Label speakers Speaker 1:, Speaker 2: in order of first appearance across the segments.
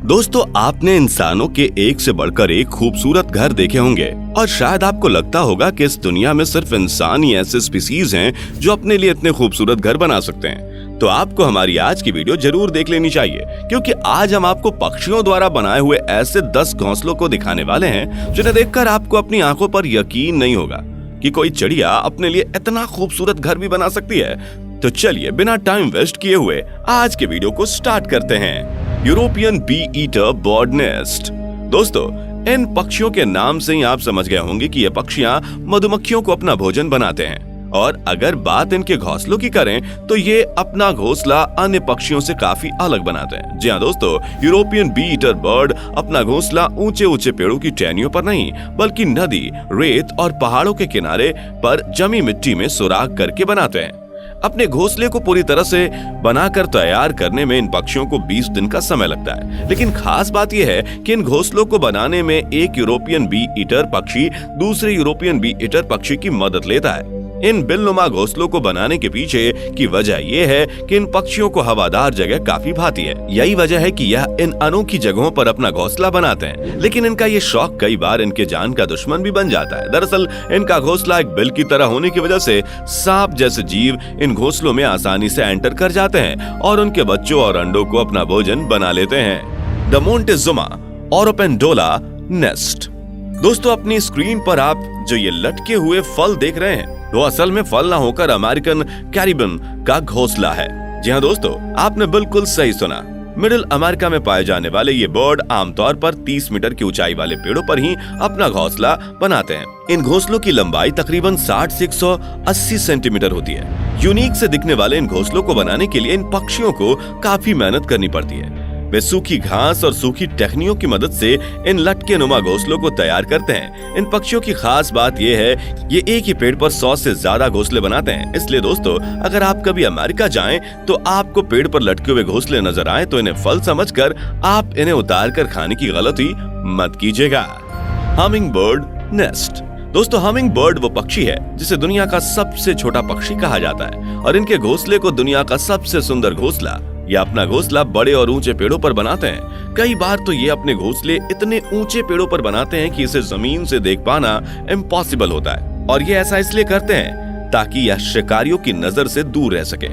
Speaker 1: दोस्तों, आपने इंसानों के एक से बढ़कर एक खूबसूरत घर देखे होंगे और शायद आपको लगता होगा कि इस दुनिया में सिर्फ इंसान ही ऐसे स्पीसीज हैं जो अपने लिए इतने खूबसूरत घर बना सकते हैं। तो आपको हमारी आज की वीडियो जरूर देख लेनी चाहिए, क्योंकि आज हम आपको पक्षियों द्वारा बनाए हुए ऐसे 10 घोंसलों को दिखाने वाले हैं जिन्हें देखकर आपको अपनी आंखों पर यकीन नहीं होगा कि कोई चिड़िया अपने लिए इतना खूबसूरत घर भी बना सकती है। तो चलिए बिना टाइम वेस्ट किए हुए आज के वीडियो को स्टार्ट करते हैं। European bee eater bird nest. दोस्तों, इन पक्षियों के नाम से ही आप समझ गए होंगे कि ये पक्षियां मधुमक्खियों को अपना भोजन बनाते हैं। और अगर बात इनके घोंसलों की करें तो ये अपना घोंसला अन्य पक्षियों से काफी अलग बनाते हैं। जी हाँ दोस्तों, यूरोपियन बी ईटर बर्ड अपना घोंसला ऊंचे ऊंचे पेड़ों की टहनियों पर नहीं, बल्कि नदी, रेत और पहाड़ों के किनारे पर जमी मिट्टी में सुराख करके बनाते हैं। अपने घोंसले को पूरी तरह से बनाकर तैयार करने में इन पक्षियों को 20 दिन का समय लगता है। लेकिन खास बात यह है कि इन घोंसलों को बनाने में एक यूरोपियन बी ईटर पक्षी दूसरे यूरोपियन बी ईटर पक्षी की मदद लेता है। इन बिलनुमा घोंसलों को बनाने के पीछे की वजह यह है कि इन पक्षियों को हवादार जगह काफी भाती है। यही वजह है कि यह इन अनोखी जगहों पर अपना घोंसला बनाते हैं। लेकिन इनका ये शौक कई बार इनके जान का दुश्मन भी बन जाता है। दरअसल इनका घोंसला एक बिल की तरह होने की वजह से सांप जैसे जीव इन घोंसलों में आसानी से एंटर कर जाते हैं और उनके बच्चों और अंडों को अपना भोजन बना लेते हैं। The Montezuma oropendola nest. दोस्तों, अपनी स्क्रीन पर आप जो ये लटके हुए फल देख रहे हैं वो असल में फल ना होकर अमेरिकन कैरिबन का घोंसला है। जी हाँ दोस्तों, आपने बिल्कुल सही सुना। मिडिल अमेरिका में पाए जाने वाले ये बर्ड आमतौर पर 30 मीटर की ऊंचाई वाले पेड़ों पर ही अपना घोंसला बनाते हैं। इन घोंसलों की लंबाई तकरीबन 60 से 180 सेंटीमीटर होती है। यूनिक से दिखने वाले इन घोंसलों को बनाने के लिए इन पक्षियों को काफी मेहनत करनी पड़ती है। वे सूखी घास और सूखी टहनियों की मदद से इन लटके नुमा घोंसलों को तैयार करते हैं। इन पक्षियों की खास बात यह है ये एक ही पेड़ पर 100 से ज्यादा घोंसले बनाते हैं। इसलिए दोस्तों, अगर आप कभी अमेरिका जाएं तो आपको पेड़ पर लटके हुए घोंसले नजर आए तो इन्हें फल समझकर आप इन्हें उतार कर खाने की गलती मत कीजिएगा। Humming bird nest. दोस्तों, हमिंग बर्ड वो पक्षी है जिसे दुनिया का सबसे छोटा पक्षी कहा जाता है और इनके घोंसले को दुनिया का सबसे सुंदर घोंसला। ये अपना घोंसला बड़े और ऊंचे पेड़ों पर बनाते हैं। कई बार तो ये अपने घोंसले इतने ऊंचे पेड़ों पर बनाते हैं कि इसे जमीन से देख पाना इम्पॉसिबल होता है। और ये ऐसा इसलिए करते हैं ताकि यह शिकारियों की नजर से दूर रह सके।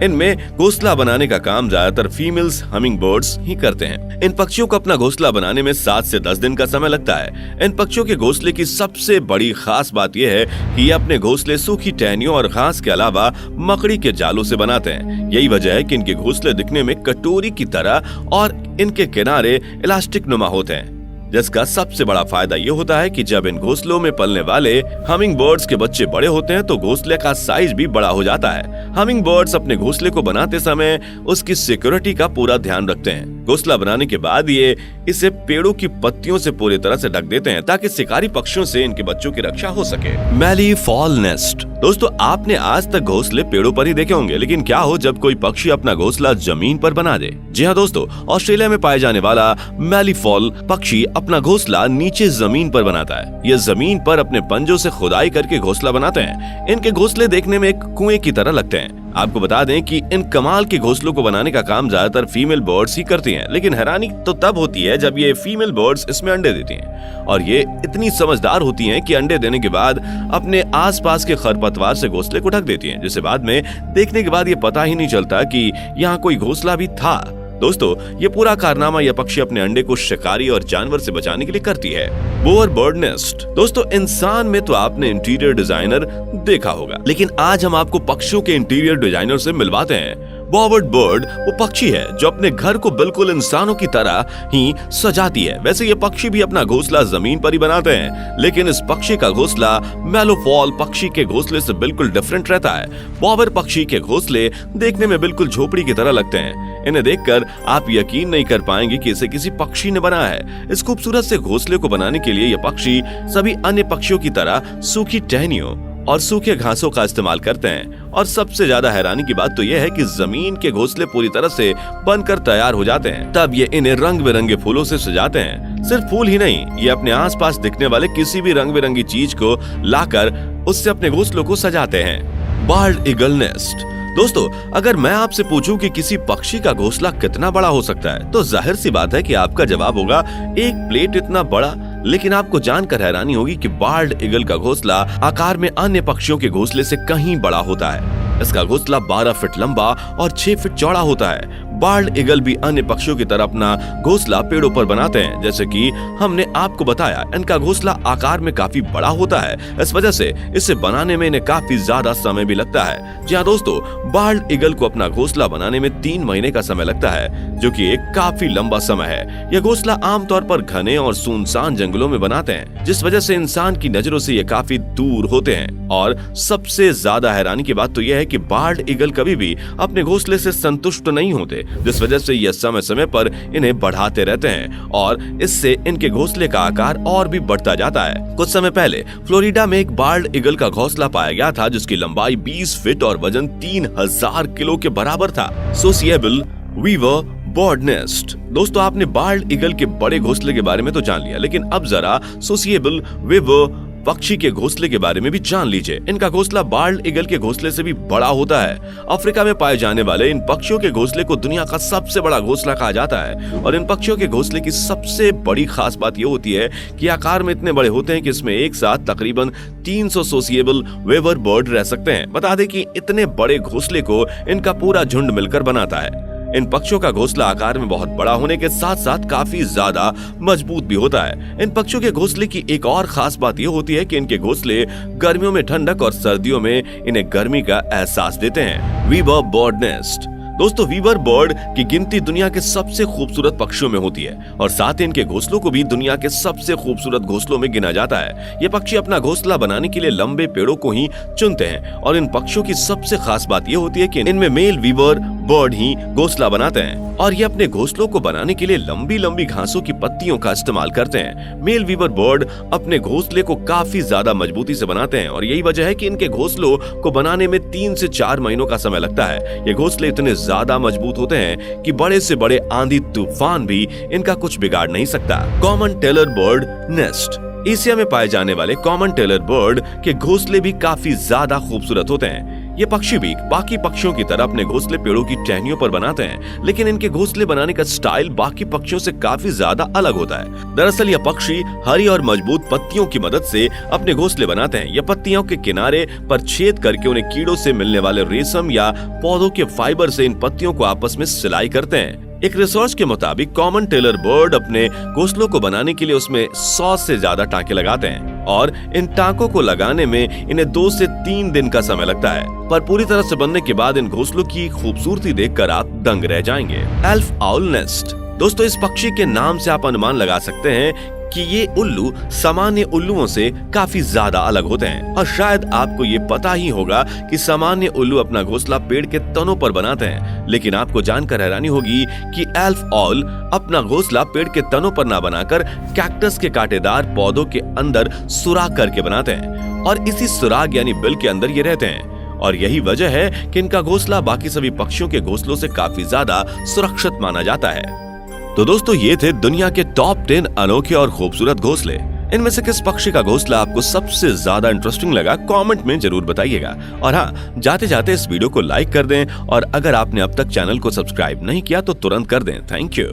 Speaker 1: इनमें घोंसला बनाने का काम ज्यादातर फीमेल्स हमिंग बर्ड्स ही करते हैं। इन पक्षियों को अपना घोंसला बनाने में 7 से 10 दिन का समय लगता है। इन पक्षियों के घोंसले की सबसे बड़ी खास बात यह है कि ये अपने घोंसले सूखी टहनियों और घास के अलावा मकड़ी के जालों से बनाते हैं। यही वजह है कि इनके घोंसले दिखने में कटोरी की तरह और इनके किनारे इलास्टिक नुमा होते हैं, जिसका सबसे बड़ा फायदा ये होता है कि जब इन घोंसलों में पलने वाले हमिंग बर्ड्स के बच्चे बड़े होते हैं तो घोंसले का साइज भी बड़ा हो जाता है। हमिंग बर्ड्स अपने घोंसले को बनाते समय उसकी सिक्योरिटी का पूरा ध्यान रखते हैं। घोंसला बनाने के बाद ये इसे पेड़ों की पत्तियों से पूरी तरह से ढक देते हैं ताकि शिकारी पक्षियों से इनके बच्चों की रक्षा हो सके। मैली फॉल नेस्ट। दोस्तों, आपने आज तक घोंसले पेड़ों पर ही देखे होंगे, लेकिन क्या हो जब कोई पक्षी अपना घोंसला जमीन पर बना दे। जी हाँ दोस्तों, ऑस्ट्रेलिया में पाए जाने वाला मैली फॉल पक्षी अपना घोंसला नीचे जमीन पर बनाता है। ये जमीन पर अपने पंजों से खुदाई करके घोंसला बनाते हैं। इनके घोंसले देखने में एक कुएं की तरह लगते हैं। आपको बता दें कि इन कमाल के घोंसलों को बनाने का काम ज्यादातर फीमेल बर्ड्स ही करती हैं, लेकिन हैरानी तो तब होती है जब ये फीमेल बर्ड्स इसमें अंडे देती हैं। और ये इतनी समझदार होती हैं कि अंडे देने के बाद अपने आसपास के खरपतवार से घोंसले को ढक देती हैं, जिसे बाद में देखने के बाद ये पता ही नहीं चलता कि यहाँ कोई घोंसला भी था। दोस्तों, ये पूरा कारनामा यह पक्षी अपने अंडे को शिकारी और जानवर से बचाने के लिए करती है। Bower bird nest. दोस्तों, इंसान में तो आपने इंटीरियर डिजाइनर देखा होगा, लेकिन आज हम आपको पक्षियों के इंटीरियर डिजाइनर से मिलवाते हैं। बोअर बर्ड वो पक्षी है जो अपने घर को बिल्कुल इंसानों की तरह ही सजाती है। वैसे ये पक्षी भी अपना घोंसला जमीन पर ही बनाते हैं, लेकिन इस पक्षी का घोंसला मैलोफॉल पक्षी के घोंसले से बिल्कुल डिफरेंट रहता है। बोअर पक्षी के घोंसले देखने में बिल्कुल झोपड़ी की तरह लगते हैं। इन्हें देखकर आप यकीन नहीं कर पाएंगे कि इसे किसी पक्षी ने बनाया है। इस खूबसूरत से घोंसले को बनाने के लिए यह पक्षी सभी अन्य पक्षियों की तरह सूखी टहनियों और सूखे घासों का इस्तेमाल करते हैं। और सबसे ज्यादा हैरानी की बात तो यह है कि जमीन के घोंसले पूरी तरह से बनकर तैयार हो जाते हैं। तब ये इन्हें रंग बिरंगे फूलों से सजाते हैं। सिर्फ फूल ही नहीं, ये अपने आसपास दिखने वाले किसी भी रंग बिरंगी चीज को लाकर उससे अपने घोंसलों को सजाते हैं। Bald eagle nest. दोस्तों, अगर मैं आपसे पूछूं कि किसी पक्षी का घोंसला कितना बड़ा हो सकता है, तो जाहिर सी बात है कि आपका जवाब होगा एक प्लेट इतना बड़ा। लेकिन आपको जानकर हैरानी होगी कि बाल्ड ईगल का घोंसला आकार में अन्य पक्षियों के घोंसले से कहीं बड़ा होता है। इसका घोंसला 12 फीट लंबा और 6 फीट चौड़ा होता है। बाल्ड ईगल भी अन्य पक्षियों की तरह अपना घोंसला पेड़ों पर बनाते हैं। जैसे कि हमने आपको बताया, इनका घोंसला आकार में काफी बड़ा होता है। इस वजह से इसे बनाने में इन्हें काफी ज्यादा समय भी लगता है। जी हाँ दोस्तों, बाल्ड ईगल को अपना घोंसला बनाने में 3 महीने का समय लगता है, जो कि एक काफी लंबा समय है। यह घोंसला आमतौर पर घने और सुनसान जंगलों में बनाते हैं, जिस वजह से इंसान की नजरों से ये काफी दूर होते हैं। और सबसे ज्यादा हैरानी की बात तो यह है कि बाल्ड ईगल कभी भी अपने घोंसले से संतुष्ट नहीं होते, जिस वजह से यह समय समय पर इन्हें बढ़ाते रहते हैं और इससे इनके घोंसले का आकार और भी बढ़ता जाता है। कुछ समय पहले फ्लोरिडा में एक बाल्ड ईगल का घोंसला पाया गया था, जिसकी लंबाई 20 फीट और वजन 3000 किलो के बराबर था। Sociable weaver bird nest. दोस्तों, आपने बाल्ड ईगल के बड़े घोंसले के बारे में तो जान लिया, लेकिन अब जरा सोसिएबल वीवर पक्षी के घोंसले के बारे में भी जान लीजिए। इनका घोंसला बाल्ड ईगल के घोंसले से भी बड़ा होता है। अफ्रीका में पाए जाने वाले इन पक्षियों के घोंसले को दुनिया का सबसे बड़ा घोंसला कहा जाता है। और इन पक्षियों के घोंसले की सबसे बड़ी खास बात यह होती है कि आकार में इतने बड़े होते हैं कि इसमें एक साथ तकरीबन 300 सोसिएबल वेवर बर्ड रह सकते हैं। बता दें कि इतने बड़े घोंसले को इनका पूरा झुंड मिलकर बनाता है। इन पक्षियों का घोंसला आकार में बहुत बड़ा होने के साथ साथ काफी ज्यादा मजबूत भी होता है। इन पक्षियों के घोंसले की एक और खास बात यह होती है कि इनके घोंसले गर्मियों में ठंडक और सर्दियों में इन्हें गर्मी का एहसास देते हैं। Weaver bird nest. दोस्तों, वीवर बर्ड की गिनती दुनिया के सबसे खूबसूरत पक्षियों में होती है और साथ ही इनके घोंसलों को भी दुनिया के सबसे खूबसूरत घोंसलों में गिना जाता है। ये पक्षी अपना घोंसला बनाने के लिए लंबे पेड़ों को ही चुनते हैं और इन पक्षियों की सबसे खास बात यह होती है कि इनमें मेल वीवर बर्ड ही घोंसला बनाते हैं और ये अपने घोंसलों को बनाने के लिए लंबी लंबी घासों की पत्तियों का इस्तेमाल करते हैं। मेल वीवर बर्ड अपने घोंसले को काफी ज्यादा मजबूती से बनाते हैं और यही वजह है कि इनके घोंसलों को बनाने में 3 से 4 महीनों का समय लगता है। ये घोंसले इतने ज्यादा मजबूत होते हैं कि बड़े से बड़े आंधी तूफान भी इनका कुछ बिगाड़ नहीं सकता। Common tailor bird nest. Asia में पाए जाने वाले कॉमन टेलर बर्ड के घोंसले भी काफी ज्यादा खूबसूरत होते हैं। ये पक्षी भी बाकी पक्षियों की तरह अपने घोंसले पेड़ों की टहनियों पर बनाते हैं, लेकिन इनके घोंसले बनाने का स्टाइल बाकी पक्षियों से काफी ज्यादा अलग होता है। दरअसल यह पक्षी हरी और मजबूत पत्तियों की मदद से अपने घोंसले बनाते हैं। यह पत्तियों के किनारे पर छेद करके उन्हें कीड़ों से मिलने वाले रेशम या पौधों के फाइबर से इन पत्तियों को आपस में सिलाई करते हैं। एक रिसर्च के मुताबिक कॉमन टेलर बर्ड अपने घोंसलों को बनाने के लिए उसमें 100 से ज्यादा टांके लगाते हैं और इन टांकों को लगाने में इन्हें 2 से 3 दिन का समय लगता है, पर पूरी तरह से बनने के बाद इन घोंसलों की खूबसूरती देखकर आप दंग रह जाएंगे। Elf owl nest. दोस्तों, इस पक्षी के नाम से आप अनुमान लगा सकते हैं कि ये उल्लू सामान्य उल्लुओं से काफी ज्यादा अलग होते हैं और शायद आपको ये पता ही होगा कि सामान्य उल्लू अपना घोंसला पेड़ के तनों पर बनाते हैं, लेकिन आपको जानकर हैरानी होगी कि एल्फ ऑल अपना घोंसला पेड़ के तनों पर ना बनाकर कैक्टस के कांटेदार पौधों के अंदर सुराग करके बनाते हैं और इसी सुराग यानी बिल के अंदर ये रहते हैं। और यही वजह है कि इनका घोंसला बाकी सभी पक्षियों के घोंसलों से काफी ज्यादा सुरक्षित माना जाता है। तो दोस्तों, ये थे दुनिया के टॉप 10 अनोखे और खूबसूरत घोंसले। इनमें से किस पक्षी का घोंसला आपको सबसे ज्यादा इंटरेस्टिंग लगा, कमेंट में जरूर बताइएगा। और हाँ, जाते जाते इस वीडियो को लाइक कर दें और अगर आपने अब तक चैनल को सब्सक्राइब नहीं किया तो तुरंत कर दें। Thank you.